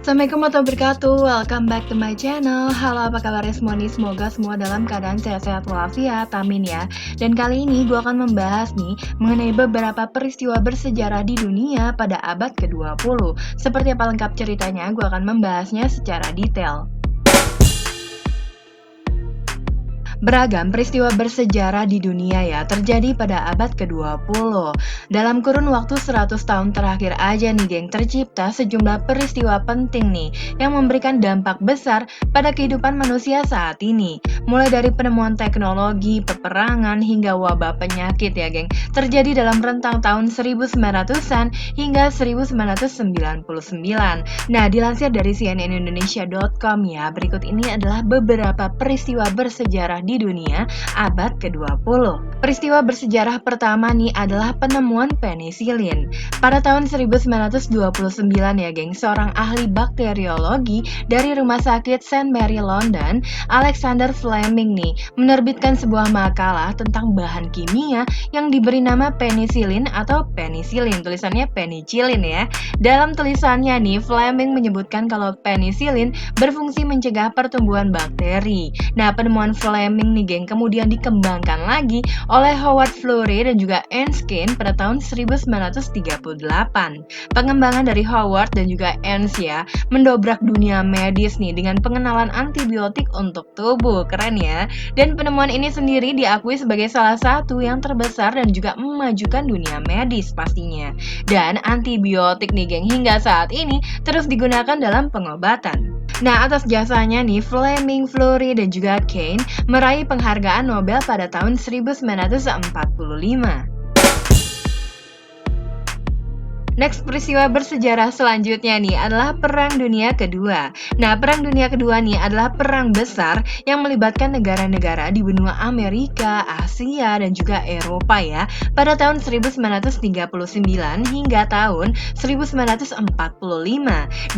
Assalamualaikum warahmatullahi wabarakatuh. Welcome back to my channel. Halo, apa kabar semuanya? Semoga semua dalam keadaan sehat-sehat walafiat, amin ya. Dan kali ini gue akan membahas nih mengenai beberapa peristiwa bersejarah di dunia pada abad ke-20. Seperti apa lengkap ceritanya, gue akan membahasnya secara detail. Beragam peristiwa bersejarah di dunia ya terjadi pada abad ke-20. Dalam kurun waktu 100 tahun terakhir aja nih geng, tercipta sejumlah peristiwa penting nih yang memberikan dampak besar pada kehidupan manusia saat ini. Mulai dari penemuan teknologi, peperangan, hingga wabah penyakit ya geng, terjadi dalam rentang tahun 1900-an hingga 1999. Nah, dilansir dari cnnindonesia.com ya, berikut ini adalah beberapa peristiwa bersejarah di dunia abad ke-20. Peristiwa bersejarah pertama nih adalah penemuan penisilin. Pada tahun 1929 ya geng, seorang ahli bakteriologi dari Rumah Sakit St. Mary London, Alexander Fleming nih, menerbitkan sebuah makalah tentang bahan kimia yang diberi nama penisilin atau penisilin, tulisannya penicillin ya. Dalam tulisannya nih, Fleming menyebutkan kalau penisilin berfungsi mencegah pertumbuhan bakteri. Nah, penemuan Fleming nih geng kemudian dikembangkan lagi oleh Howard Florey dan juga Erskine pada tahun 1938. Pengembangan dari Howard dan juga Ernst ya mendobrak dunia medis nih dengan pengenalan antibiotik untuk tubuh. Keren ya. Dan penemuan ini sendiri diakui sebagai salah satu yang terbesar dan juga memajukan dunia medis pastinya. Dan antibiotik nih geng hingga saat ini terus digunakan dalam pengobatan. Nah, atas jasanya nih, Fleming, Florey, dan juga Kane meraih penghargaan Nobel pada tahun 1945. Next peristiwa bersejarah selanjutnya nih adalah Perang Dunia Kedua. Nah, Perang Dunia Kedua nih adalah perang besar yang melibatkan negara-negara di benua Amerika, Asia, dan juga Eropa ya pada tahun 1939 hingga tahun 1945.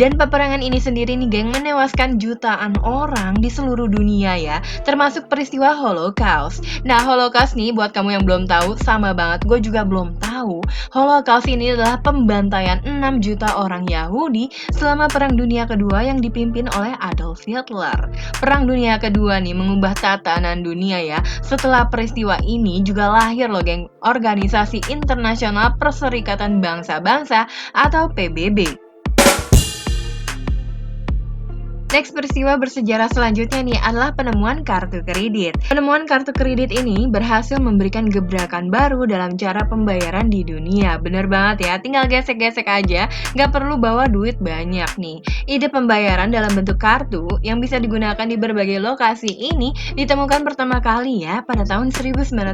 Dan peperangan ini sendiri nih geng menewaskan jutaan orang di seluruh dunia ya, termasuk peristiwa Holocaust. Nah, Holocaust nih buat kamu yang belum tahu, sama banget gue juga belum tahu. Holocaust ini adalah pembantaian 6 juta orang Yahudi selama Perang Dunia Kedua yang dipimpin oleh Adolf Hitler. Perang Dunia Kedua nih mengubah tatanan dunia ya. Setelah peristiwa ini juga lahir loh geng Organisasi Internasional Perserikatan Bangsa-Bangsa atau PBB. Next peristiwa bersejarah selanjutnya nih adalah penemuan kartu kredit. Penemuan kartu kredit ini berhasil memberikan gebrakan baru dalam cara pembayaran di dunia. Bener banget ya, tinggal gesek-gesek aja, nggak perlu bawa duit banyak nih. Ide pembayaran dalam bentuk kartu yang bisa digunakan di berbagai lokasi ini ditemukan pertama kali ya pada tahun 1950.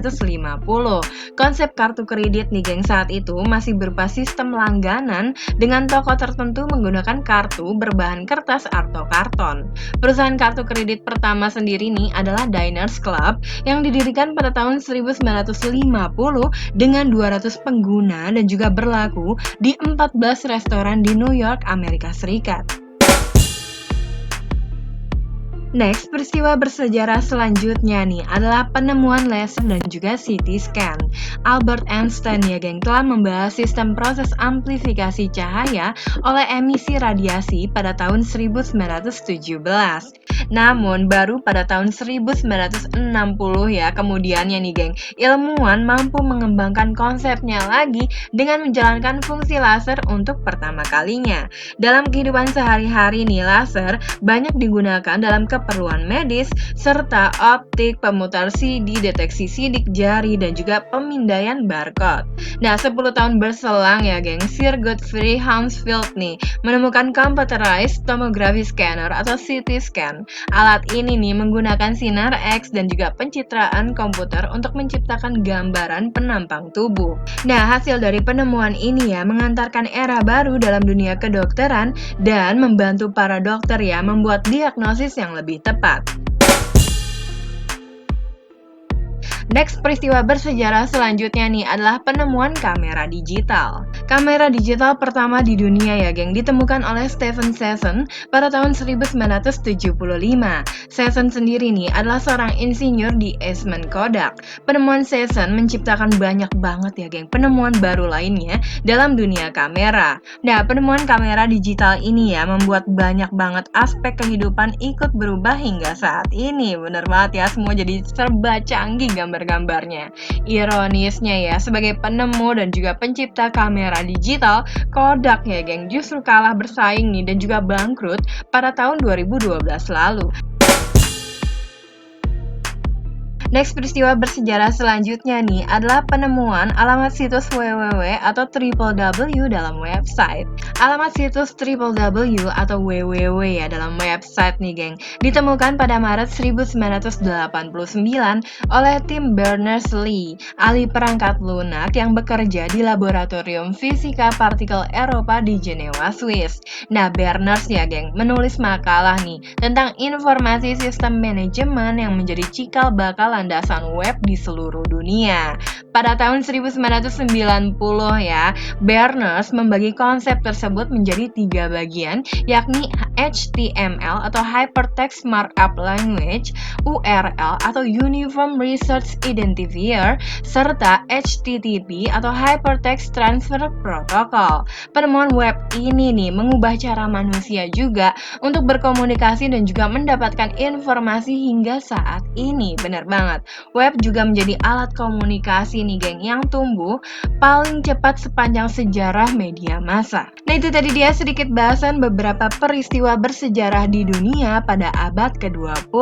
Konsep kartu kredit nih geng saat itu masih berupa sistem langganan dengan toko tertentu menggunakan kartu berbahan kertas atau karton. Perusahaan kartu kredit pertama sendiri nih adalah Diners Club yang didirikan pada tahun 1950 dengan 200 pengguna dan juga berlaku di 14 restoran di New York, Amerika Serikat. Next, peristiwa bersejarah selanjutnya nih adalah penemuan laser dan juga CT scan. Albert Einstein ya geng telah membahas sistem proses amplifikasi cahaya oleh emisi radiasi pada tahun 1917. Namun baru pada tahun 1960 ya kemudiannya nih geng, ilmuwan mampu mengembangkan konsepnya lagi dengan menjalankan fungsi laser untuk pertama kalinya. Dalam kehidupan sehari-hari nih laser banyak digunakan dalam keperluan medis, serta optik, pemutar CD, deteksi sidik jari, dan juga pemindaian barcode. Nah, 10 tahun berselang ya geng, Sir Godfrey Hounsfield nih menemukan computerized tomography scanner atau CT scan. Alat ini nih menggunakan sinar X dan juga pencitraan komputer untuk menciptakan gambaran penampang tubuh. Nah, hasil dari penemuan ini ya mengantarkan era baru dalam dunia kedokteran dan membantu para dokter ya membuat diagnosis yang lebih tepat. Next, peristiwa bersejarah selanjutnya nih adalah penemuan kamera digital. Kamera digital pertama di dunia ya geng, ditemukan oleh Stephen Sesson pada tahun 1975. Sesson sendiri nih adalah seorang insinyur di Eastman Kodak. Penemuan Sesson menciptakan banyak banget ya geng penemuan baru lainnya dalam dunia kamera. Nah, penemuan kamera digital ini ya membuat banyak banget aspek kehidupan ikut berubah hingga saat ini. Bener banget ya, semua jadi serba canggih gambarnya. Ironisnya ya, sebagai penemu dan juga pencipta kamera digital, Kodak ya geng justru kalah bersaing nih dan juga bangkrut pada tahun 2012 lalu. Next, peristiwa bersejarah selanjutnya nih adalah penemuan alamat situs www atau www dalam website. Alamat situs www atau www ya dalam website nih geng, ditemukan pada Maret 1989 oleh tim Berners-Lee, ahli perangkat lunak yang bekerja di Laboratorium Fisika Partikel Eropa di Jenewa, Swiss. Nah, Berners ya geng, menulis makalah nih tentang informasi sistem manajemen yang menjadi cikal bakal landasan web di seluruh dunia. Pada tahun 1990 ya, Berners membagi konsep tersebut menjadi 3 bagian, yakni HTML atau Hypertext Markup Language, URL atau Uniform Research Identifier, serta HTTP atau Hypertext Transfer Protocol. Penemuan web ini nih mengubah cara manusia juga untuk berkomunikasi dan juga mendapatkan informasi hingga saat ini. Bener banget. Web juga menjadi alat komunikasi nih geng yang tumbuh paling cepat sepanjang sejarah media massa. Nah, itu tadi dia sedikit bahasan beberapa peristiwa bersejarah di dunia pada abad ke-20.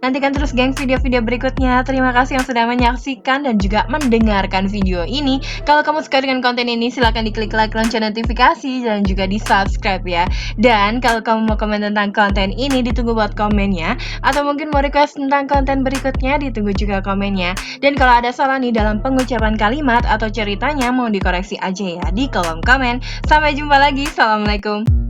Nantikan terus geng video-video berikutnya. Terima kasih yang sudah menyaksikan dan juga mendengarkan video ini. Kalau kamu suka dengan konten ini, silahkan diklik like, lonceng notifikasi, dan juga di subscribe ya. Dan kalau kamu mau komen tentang konten ini, ditunggu buat komennya. Atau mungkin mau request tentang konten berikutnya, ditunggu juga komennya. Dan kalau ada salah nih dalam pengucapan kalimat atau ceritanya, mau dikoreksi aja ya di kolom komen. Sampai jumpa lagi. Assalamualaikum.